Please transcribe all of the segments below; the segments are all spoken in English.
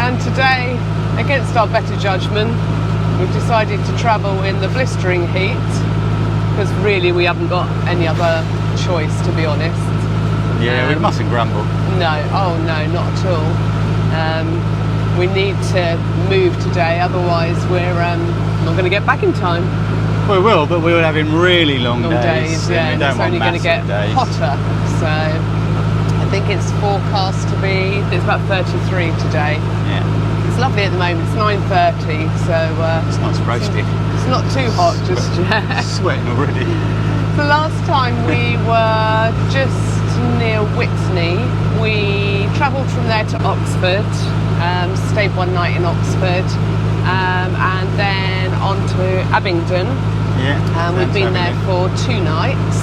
And today, against our better judgment, we've decided to travel in the blistering heat, because really we haven't got any other choice, to be honest. Yeah, we mustn't grumble. No, oh no, not at all. We need to move today, otherwise we're not going to get back in time. We will, but we're having really long days. Yeah, and it's only going to get hotter. So I think it's forecast to be, it's about 33 today. Yeah. It's lovely at the moment, it's 9:30, so it's not roasty. It's not too hot just yet. Sweating already. The last time we were just near Whitney, we travelled from there to Oxford, stayed one night in Oxford, and then on to Abingdon. Yeah. We've been there for 2 nights.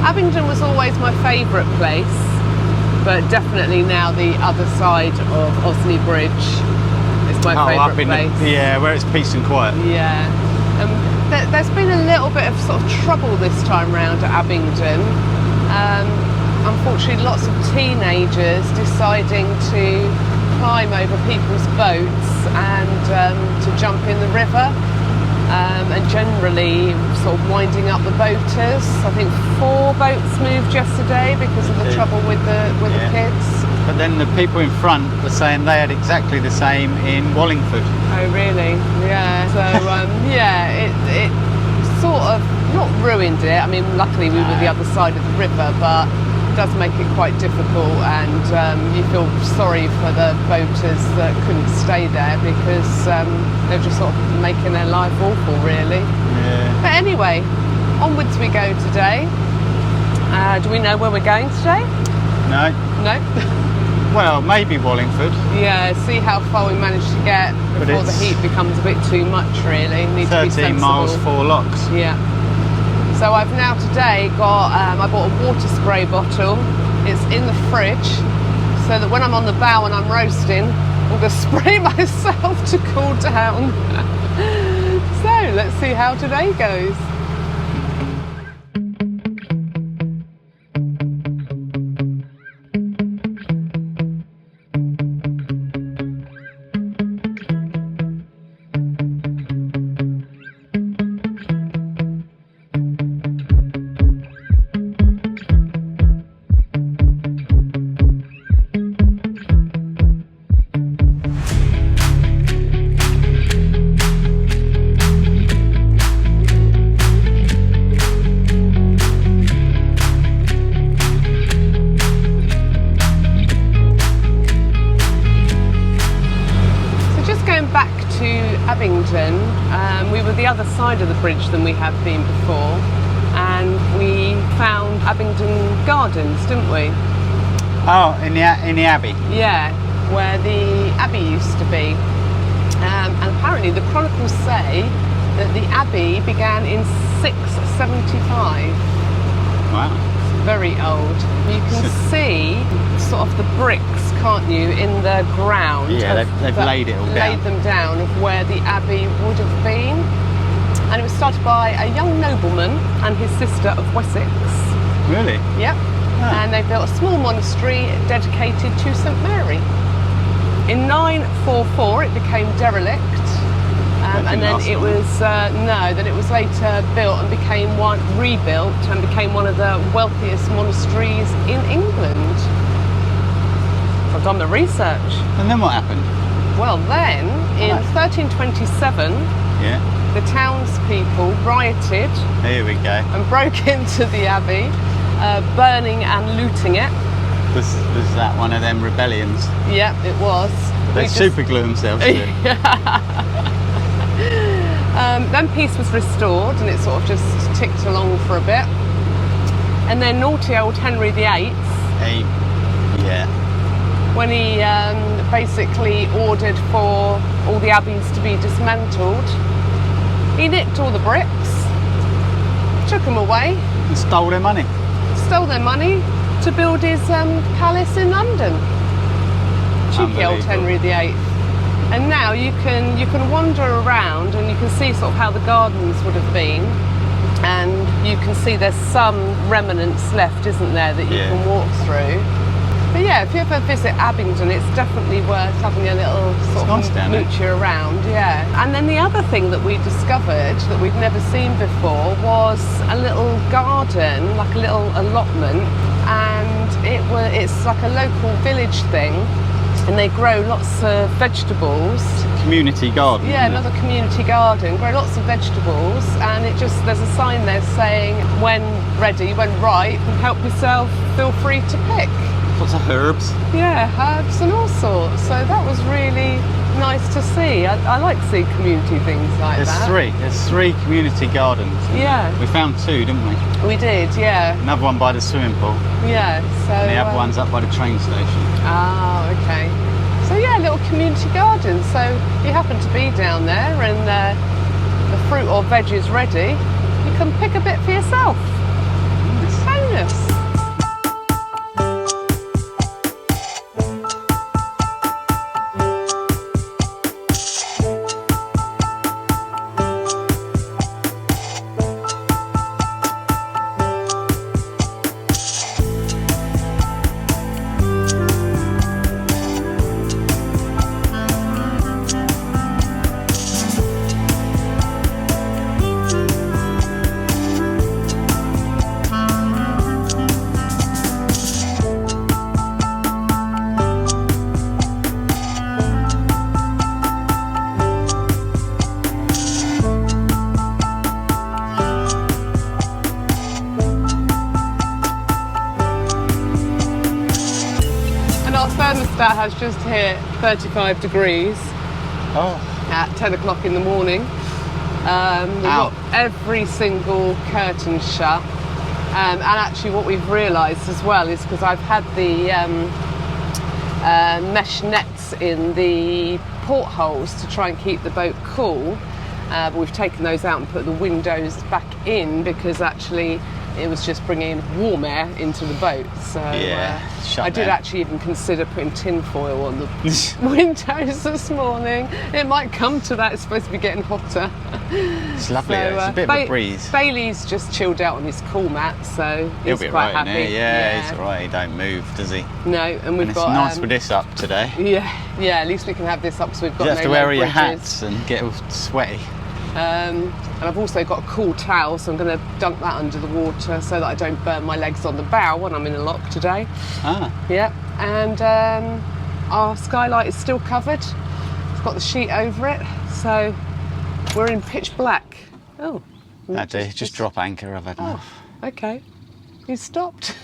Abingdon was always my favourite place, but definitely now the other side of Osley Bridge is my favourite place. Where it's peace and quiet. Yeah. There's been a little bit of sort of trouble this time round at Abingdon. Unfortunately, lots of teenagers deciding to climb over people's boats and to jump in the river, and generally sort of winding up the boaters. I think 4 boats moved yesterday because of the trouble with the kids. But then the people in front were saying they had exactly the same in Wellingtons. Oh really? Yeah. So it sort of not ruined it. I mean, luckily we were the other side of the river, but it does make it quite difficult, and you feel sorry for the boaters that couldn't stay there because they're just sort of making their life awful, really. Yeah. But anyway, onwards we go today. Do we know where we're going today? No. No? Well, maybe Wallingford. Yeah, see how far we manage to get before the heat becomes a bit too much, really. Need 13 to be sensible. miles, 4 locks. Yeah. So I've now today got, I bought a water spray bottle. It's in the fridge, so that when I'm on the bow and I'm roasting, I'm going to spray myself to cool down. So let's see how today goes. Abingdon, we were the other side of the bridge than we have been before, and we found Abingdon Gardens, didn't we? Oh, in the Abbey? Yeah, where the Abbey used to be. And apparently the chronicles say that the Abbey began in 675. Wow. Very old. You can see sort of the bricks, can't you, in the ground. Yeah, they've laid it all down. Laid them down of where the Abbey would have been. And it was started by a young nobleman and his sister of Wessex. Really? Yep. Oh. And they built a small monastery dedicated to St Mary. In 944 it became derelict. And then it was then it was later built and rebuilt and became one of the wealthiest monasteries in England. I've done the research. And then what happened? Well, then in 1327, the townspeople rioted. Here we go. And broke into the Abbey, burning and looting it. Was that one of them rebellions? Yeah, it was. They super glue themselves to it. Then peace was restored and it sort of just ticked along for a bit. And then naughty old Henry VIII, when he basically ordered for all the abbeys to be dismantled, he nicked all the bricks, took them away. And stole their money. Stole their money to build his palace in London. Cheeky old Henry VIII. And now you can wander around and you can see sort of how the gardens would have been, and you can see there's some remnants left, isn't there, that you can walk through. But yeah, yeah, if you ever visit Abingdon, it's definitely worth having a little sort nice of down there. mooch around, yeah. And then the other thing that we discovered that we'd never seen before was a little garden, like a little allotment, and it's like a local village thing, and they grow lots of vegetables. Community garden. Yeah, isn't it? another community garden, grow lots of vegetables, and there's a sign there saying when ready, when ripe, help yourself, feel free to pick. Lots of herbs. Yeah, herbs and all sorts. So that was really nice to see. I like seeing community things like that. There's three community gardens. Yeah. We found two, didn't we? We did, yeah. Another one by the swimming pool. Yeah, so... And the other one's up by the train station. Ah, okay. So yeah, little community garden. So you happen to be down there and the fruit or veg is ready, you can pick a bit for yourself. Bonus. Thermostat has just hit 35 degrees at 10 o'clock in the morning. We've got every single curtain shut. And actually what we've realised as well is because I've had the mesh nets in the portholes to try and keep the boat cool. But we've taken those out and put the windows back in because actually it was just bringing warm air into the boat. So I did actually even consider putting tin foil on the windows this morning. It might come to that. It's supposed to be getting hotter. It's lovely. It's a bit of a breeze. Bailey's just chilled out on his cool mat, so he's quite happy. Yeah, he's all right. He don't move, does he? No, and we've got. It's nice with this up today. Yeah. At least we can have this up, so we've got. You have to wear your hats and get all sweaty. And I've also got a cool towel, so I'm going to dunk that under the water so that I don't burn my legs on the bow when I'm in the lock today. Yeah, and our skylight is still covered. It's got the sheet over it, so we're in pitch black. Oh. Just drop anchor, I've had enough. Okay. You stopped?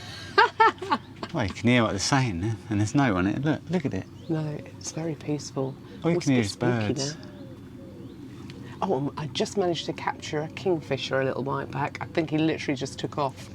Well, you can hear what they're saying there, and there's no one in it. Look at it. No, it's very peaceful. All you can hear is birds. Oh, I just managed to capture a kingfisher a little while back. I think he literally just took off.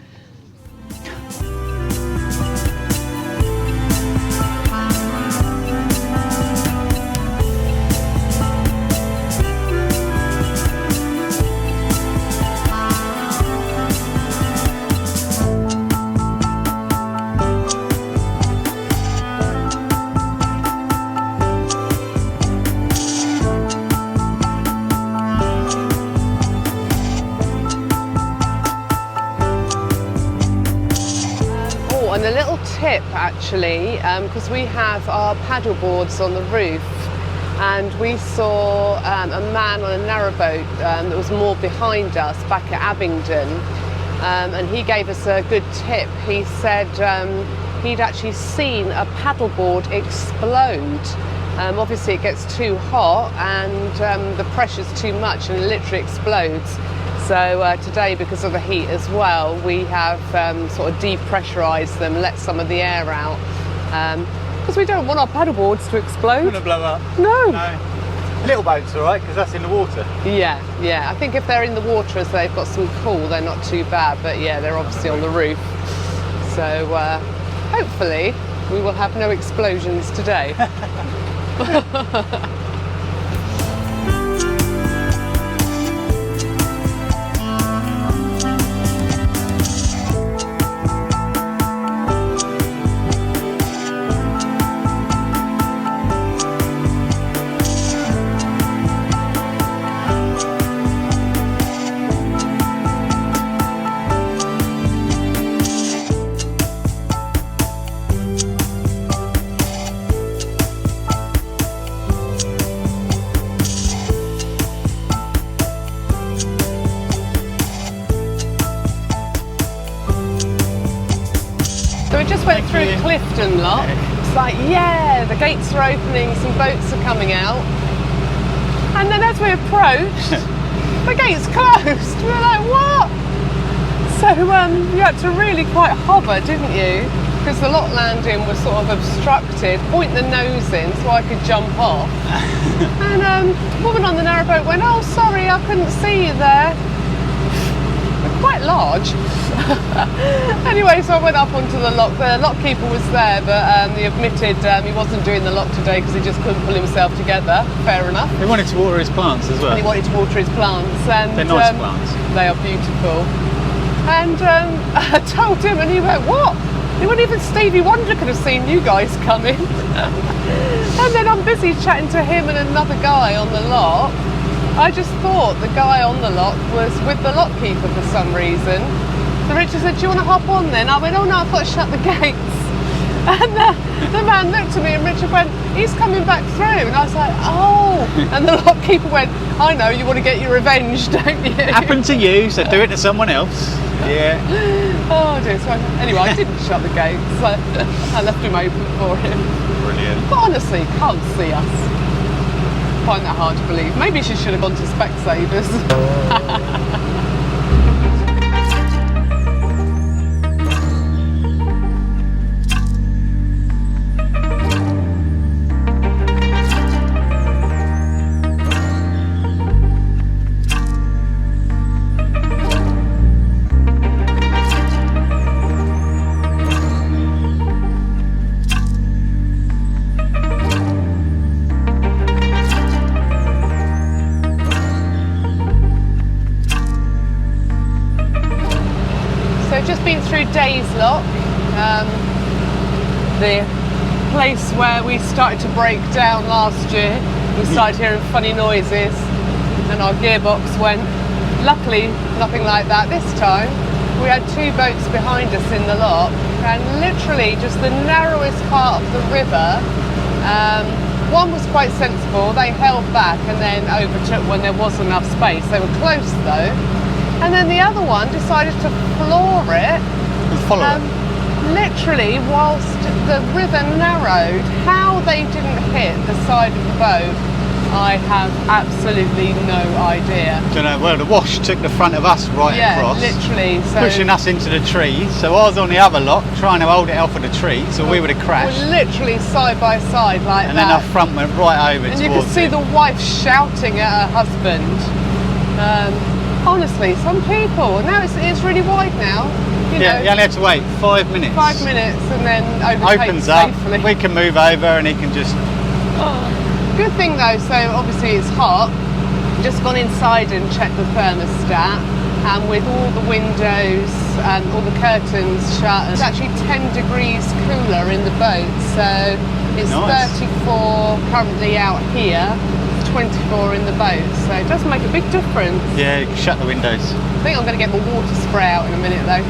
And a little tip actually, because we have our paddle boards on the roof, and we saw a man on a narrowboat that was more behind us back at Abingdon, and he gave us a good tip. He said he'd actually seen a paddleboard explode. Obviously it gets too hot and the pressure's too much and it literally explodes. So today, because of the heat as well, we have sort of depressurised them, let some of the air out, because we don't want our paddleboards to explode. Don't want to blow up. No. Little boats, all right, because that's in the water. Yeah. I think if they're in the water as they've got some cool, they're not too bad. But yeah, they're obviously on the roof. So hopefully we will have no explosions today. went through Clifton Lock. It's like, yeah, the gates are opening, some boats are coming out. And then as we approached, the gates closed. We were like, what? So you had to really quite hover, didn't you? Because the lock landing was sort of obstructed. Point the nose in so I could jump off. And the woman on the narrowboat went, oh, sorry, I couldn't see you there. They're quite large. Anyway, so I went up onto the lock. The lock keeper was there, but he admitted he wasn't doing the lock today because he just couldn't pull himself together. Fair enough. He wanted to water his plants as well. And he wanted to water his plants. And they're nice plants. They are beautiful. And I told him, and he went, what? He wouldn't even Stevie Wonder could have seen you guys coming. And then I'm busy chatting to him and another guy on the lock. I just thought the guy on the lock was with the lock keeper for some reason. So Richard said, do you want to hop on then? I went, oh no, I've got to shut the gates. And the man looked at me and Richard went, he's coming back through. And I was like, oh. And the lock keeper went, I know, you want to get your revenge, don't you? Happened to you, so do it to someone else. Yeah. Oh dear. So anyway, I didn't shut the gates. So I left him open for him. Brilliant. But honestly, can't see us. Find that hard to believe. Maybe she should have gone to Specsavers. Days Lock, the place where we started to break down last year. We started hearing funny noises and our gearbox went. Luckily, nothing like that this time. We had two boats behind us in the lock and literally just the narrowest part of the river. One was quite sensible, they held back and then overtook when there was enough space. They were close though. And then the other one decided to floor it. Literally, whilst the river narrowed, how they didn't hit the side of the boat, I have absolutely no idea. Don't know. Well, the wash took the front of us right across, literally, so pushing us into the trees. So I was on the other lock trying to hold it off of the tree, so we would have crashed. We're literally side by side like and that. And then our front went right over. And you could see the wife shouting at her husband. Honestly, some people. Now it's really wide now. You know, you only have to wait 5 minutes. 5 minutes and then overtake opens up, safely. We can move over and he can just... Good thing though, so obviously it's hot. Just gone inside and checked the thermostat, and with all the windows and all the curtains shut, it's actually 10 degrees cooler in the boat. So it's nice. 34 currently out here, 24 in the boat. So it does make a big difference. Yeah, you can shut the windows. I think I'm going to get my water spray out in a minute though.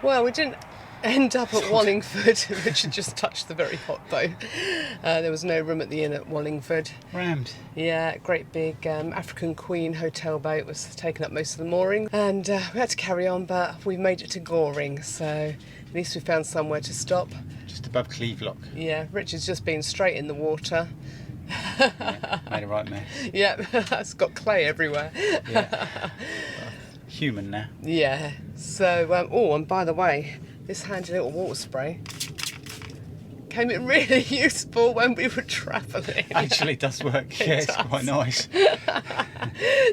Well, we didn't end up at Wallingford. Richard just touched the very hot boat. There was no room at the inn at Wallingford. Rammed. Yeah, great big African Queen hotel boat was taking up most of the mooring. And we had to carry on, but we made it to Goring, so at least we found somewhere to stop. Just above Cleve Lock. Yeah, Richard's just been straight in the water. Yeah, made a right mess. Yeah, it's got clay everywhere. Yeah. Human now. Yeah. So, oh, and by the way, this handy little water spray came in really useful when we were travelling. Actually, it does work. Yeah, it's quite nice.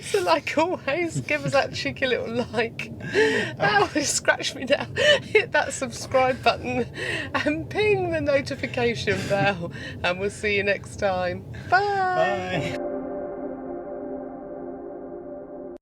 So like always, give us that cheeky little like. That would scratch me down. Hit that subscribe button and ping the notification bell. And we'll see you next time. Bye. Bye.